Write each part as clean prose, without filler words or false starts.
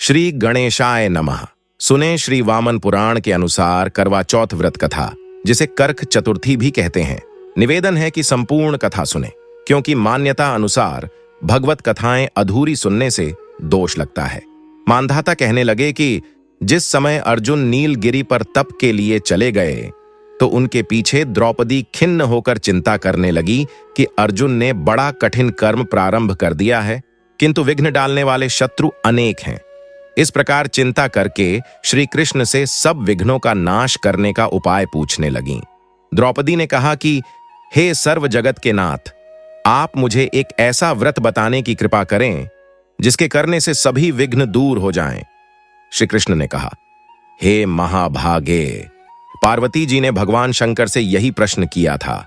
श्री गणेशाय नमः। सुने श्री वामन पुराण के अनुसार करवा चौथ व्रत कथा, जिसे करक चतुर्थी भी कहते हैं। निवेदन है कि संपूर्ण कथा सुने, क्योंकि मान्यता अनुसार भगवत कथाएं अधूरी सुनने से दोष लगता है। मानधाता कहने लगे कि जिस समय अर्जुन नीलगिरी पर तप के लिए चले गए तो उनके पीछे द्रौपदी खिन्न होकर चिंता करने लगी कि अर्जुन ने बड़ा कठिन कर्म प्रारंभ कर दिया है, किंतु विघ्न डालने वाले शत्रु अनेक हैं। इस प्रकार चिंता करके श्री कृष्ण से सब विघ्नों का नाश करने का उपाय पूछने लगीं। द्रौपदी ने कहा कि हे सर्व जगत के नाथ, आप मुझे एक ऐसा व्रत बताने की कृपा करें जिसके करने से सभी विघ्न दूर हो जाएं। श्री कृष्ण ने कहा, हे महाभागे, पार्वती जी ने भगवान शंकर से यही प्रश्न किया था।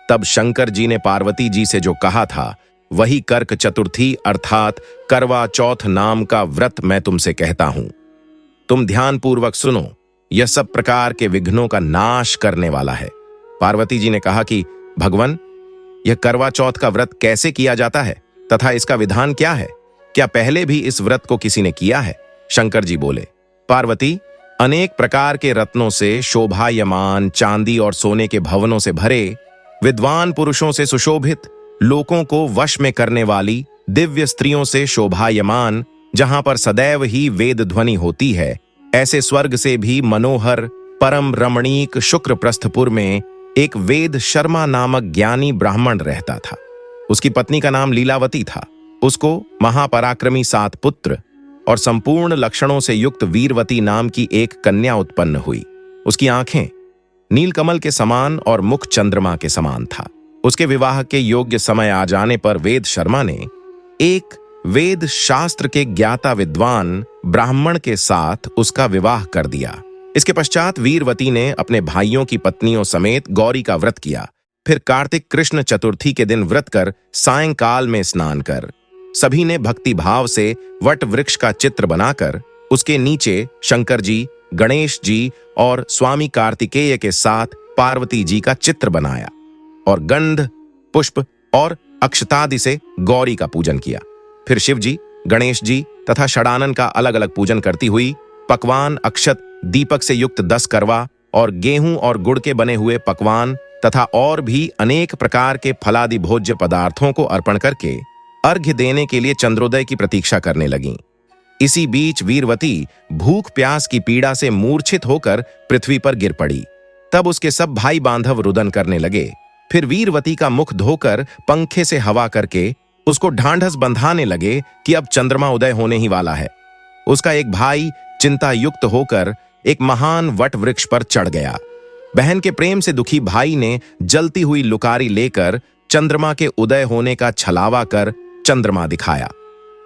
तब शंकर जी ने पार्वती जी से जो कहा था वही कर्क चतुर्थी अर्थात करवा चौथ नाम का व्रत मैं तुमसे कहता हूं। तुम ध्यानपूर्वक सुनो, यह सब प्रकार के विघ्नों का नाश करने वाला है। पार्वती जी ने कहा कि भगवान, यह करवा चौथ का व्रत कैसे किया जाता है तथा इसका विधान क्या है? क्या पहले भी इस व्रत को किसी ने किया है? शंकर जी बोले, पार्वती, अनेक प्रकार के रत्नों से शोभायमान, चांदी और सोने के भवनों से भरे, विद्वान पुरुषों से सुशोभित, लोगों को वश में करने वाली, दिव्य स्त्रियों से शोभायमान, जहां पर सदैव ही वेद ध्वनि होती है, ऐसे स्वर्ग से भी मनोहर परम रमणीक शुक्रप्रस्थपुर में एक वेद शर्मा नामक ज्ञानी ब्राह्मण रहता था। उसकी पत्नी का नाम लीलावती था। उसको महापराक्रमी 7 पुत्र और संपूर्ण लक्षणों से युक्त वीरवती नाम की एक कन्या उत्पन्न हुई। उसकी आंखें नीलकमल के समान और मुख चंद्रमा के समान था। उसके विवाह के योग्य समय आ जाने पर वेद शर्मा ने एक वेद शास्त्र के ज्ञाता विद्वान ब्राह्मण के साथ उसका विवाह कर दिया। इसके पश्चात वीरवती ने अपने भाइयों की पत्नियों समेत गौरी का व्रत किया। फिर कार्तिक कृष्ण चतुर्थी के दिन व्रत कर सायंकाल में स्नान कर सभी ने भक्ति भाव से वट वृक्ष का चित्र बनाकर उसके नीचे शंकर जी, गणेश जी और स्वामी कार्तिकेय के साथ पार्वती जी का चित्र बनाया और गंध, पुष्प और अक्षतादि से गौरी का पूजन किया। फिर शिव जी, गणेश जी तथा षडानन का अलग अलग पूजन करती हुई पकवान, अक्षत, दीपक से युक्त 10 करवा और गेहूं और गुड़ के बने हुए पकवान तथा और भी अनेक प्रकार के फलादि भोज्य पदार्थों को अर्पण करके अर्घ्य देने के लिए चंद्रोदय की प्रतीक्षा करने लगीं। इसी बीच वीरवती भूख प्यास की पीड़ा से मूर्छित होकर पृथ्वी पर गिर पड़ी। तब उसके सब भाई बांधव रुदन करने लगे। फिर वीरवती का मुख धोकर पंखे से हवा करके उसको ढांढस बंधाने लगे कि अब चंद्रमा उदय होने ही वाला है। उसका एक भाई चिंता युक्त होकर एक महान वट वृक्ष पर चढ़ गया। बहन के प्रेम से दुखी भाई ने जलती हुई लुकारी लेकर चंद्रमा के उदय होने का छलावा कर चंद्रमा दिखाया।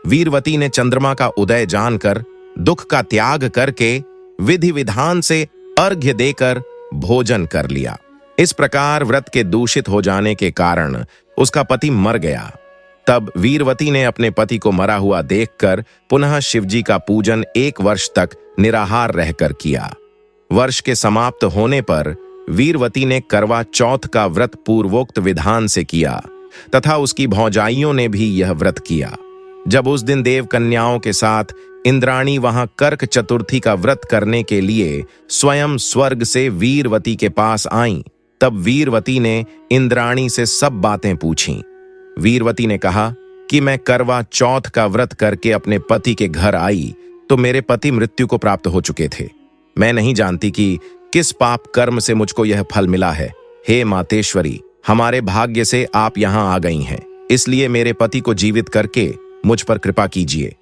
वीरवती ने चंद्रमा का उदय जानकर दुख का त्याग करके विधि विधान से अर्घ्य देकर भोजन कर लिया। इस प्रकार व्रत के दूषित हो जाने के कारण उसका पति मर गया। तब वीरवती ने अपने पति को मरा हुआ देखकर पुनः शिवजी का पूजन 1 वर्ष तक निराहार रहकर किया। वर्ष के समाप्त होने पर वीरवती ने करवा चौथ का व्रत पूर्वोक्त विधान से किया तथा उसकी भौजाइयों ने भी यह व्रत किया। जब उस दिन देव कन्याओं के साथ इंद्राणी वहां कर्क चतुर्थी का व्रत करने के लिए स्वयं स्वर्ग से वीरवती के पास आईं, तब वीरवती ने इंद्राणी से सब बातें पूछीं। वीरवती ने कहा कि मैं करवा चौथ का व्रत करके अपने पति के घर आई तो मेरे पति मृत्यु को प्राप्त हो चुके थे। मैं नहीं जानती कि किस पाप कर्म से मुझको यह फल मिला है। हे मातेश्वरी, हमारे भाग्य से आप यहां आ गई हैं, इसलिए मेरे पति को जीवित करके मुझ पर कृपा कीजिए।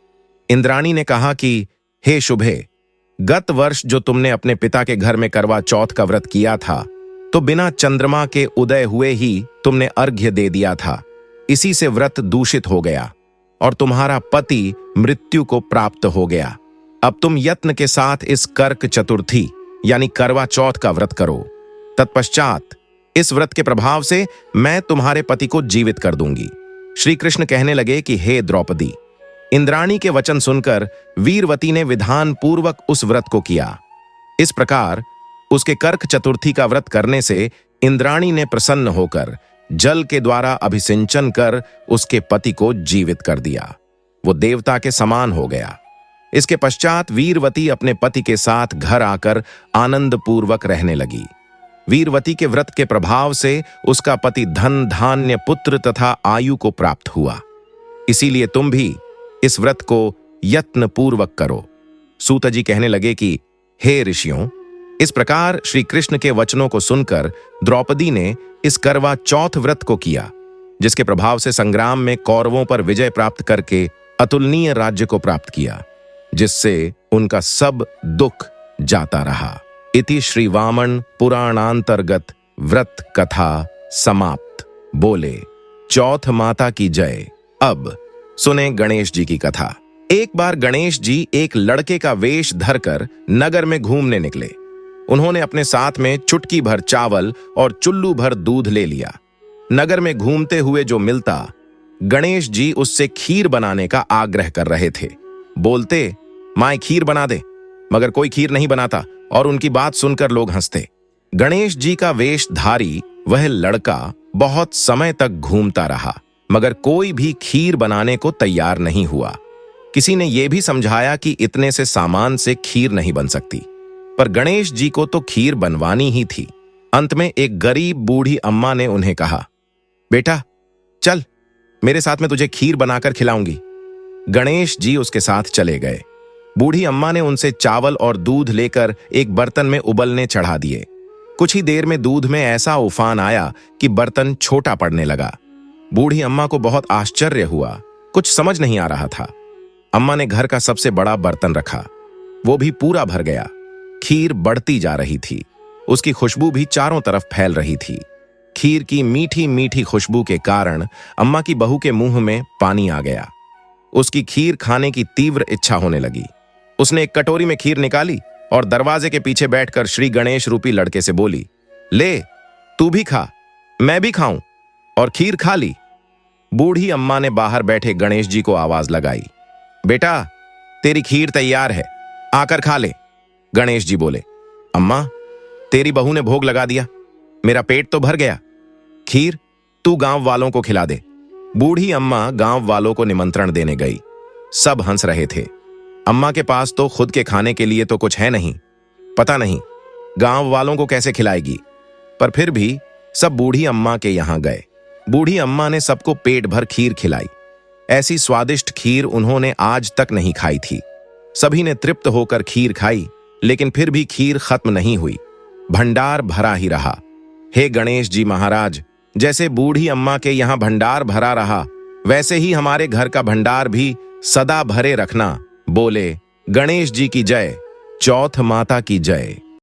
इंद्राणी ने कहा कि हे शुभे, गत वर्ष जो तुमने अपने पिता के घर में करवा चौथ का व्रत किया था तो बिना चंद्रमा के उदय हुए ही तुमने अर्घ्य दे दिया था। इसी से व्रत दूषित हो गया और तुम्हारा पति मृत्यु को प्राप्त हो गया। अब तुम यत्न के साथ इस कर्क चतुर्थी यानी करवा चौथ का व्रत करो। तत्पश्चात इस व्रत के प्रभाव से मैं तुम्हारे पति को जीवित कर दूंगी। श्री कृष्ण कहने लगे कि हे द्रौपदी, इंद्राणी के वचन सुनकर वीरवती ने विधान पूर्वक उस व्रत को किया। इस प्रकार उसके कर्क चतुर्थी का व्रत करने से इंद्राणी ने प्रसन्न होकर जल के द्वारा अभिसिंचन कर उसके पति को जीवित कर दिया। वो देवता के समान हो गया। इसके पश्चात वीरवती अपने पति के साथ घर आकर आनंद पूर्वक रहने लगी। वीरवती के व्रत के प्रभाव से उसका पति धन धान्य पुत्र तथा आयु को प्राप्त हुआ। इसीलिए तुम भी इस व्रत को यत्न पूर्वक करो। सूत जी कहने लगे कि हे ऋषियों, इस प्रकार श्री कृष्ण के वचनों को सुनकर द्रौपदी ने इस करवा चौथ व्रत को किया, जिसके प्रभाव से संग्राम में कौरवों पर विजय प्राप्त करके अतुलनीय राज्य को प्राप्त किया, जिससे उनका सब दुख जाता रहा। इति श्री वामन पुराणांतर्गत व्रत कथा समाप्त। बोले चौथ माता की जय। अब सुने गणेश जी की कथा। एक बार गणेश जी एक लड़के का वेश धरकर नगर में घूमने निकले। उन्होंने अपने साथ में चुटकी भर चावल और चुल्लू भर दूध ले लिया। नगर में घूमते हुए जो मिलता, गणेश जी उससे खीर बनाने का आग्रह कर रहे थे। बोलते, माए खीर बना दे, मगर कोई खीर नहीं बनाता और उनकी बात सुनकर लोग हंसते। गणेश जी का वेशधारी वह लड़का बहुत समय तक घूमता रहा, मगर कोई भी खीर बनाने को तैयार नहीं हुआ। किसी ने यह भी समझाया कि इतने से सामान से खीर नहीं बन सकती, पर गणेश जी को तो खीर बनवानी ही थी। अंत में एक गरीब बूढ़ी अम्मा ने उन्हें कहा, बेटा चल, मेरे साथ में तुझे खीर बनाकर खिलाऊंगी। गणेश जी उसके साथ चले गए। बूढ़ी अम्मा ने उनसे चावल और दूध लेकर एक बर्तन में उबलने चढ़ा दिए। कुछ ही देर में दूध में ऐसा उफान आया कि बर्तन छोटा पड़ने लगा। बूढ़ी अम्मा को बहुत आश्चर्य हुआ, कुछ समझ नहीं आ रहा था। अम्मा ने घर का सबसे बड़ा बर्तन रखा, वो भी पूरा भर गया। खीर बढ़ती जा रही थी, उसकी खुशबू भी चारों तरफ फैल रही थी। खीर की मीठी मीठी खुशबू के कारण अम्मा की बहू के मुंह में पानी आ गया। उसकी खीर खाने की तीव्र इच्छा होने लगी। उसने एक कटोरी में खीर निकाली और दरवाजे के पीछे बैठकर श्री गणेश रूपी लड़के से बोली, ले तू भी खा, मैं भी खाऊं, और खीर खा ली। बूढ़ी अम्मा ने बाहर बैठे गणेश जी को आवाज लगाई, बेटा तेरी खीर तैयार है, आकर खा ले। गणेश जी बोले, अम्मा तेरी बहू ने भोग लगा दिया, मेरा पेट तो भर गया, खीर तू गांव वालों को खिला दे। बूढ़ी अम्मा गांव वालों को निमंत्रण देने गई। सब हंस रहे थे। अम्मा के पास तो खुद के खाने के लिए तो कुछ है नहीं, पता नहीं गांव वालों को कैसे खिलाएगी। पर फिर भी सब बूढ़ी अम्मा के यहां गए। बूढ़ी अम्मा ने सबको पेट भर खीर खिलाई। ऐसी स्वादिष्ट खीर उन्होंने आज तक नहीं खाई थी। सभी ने तृप्त होकर खीर खाई, लेकिन फिर भी खीर खत्म नहीं हुई, भंडार भरा ही रहा। हे गणेश जी महाराज, जैसे बूढ़ी अम्मा के यहां भंडार भरा रहा, वैसे ही हमारे घर का भंडार भी सदा भरे रखना। बोले गणेश जी की जय, चौथ माता की जय।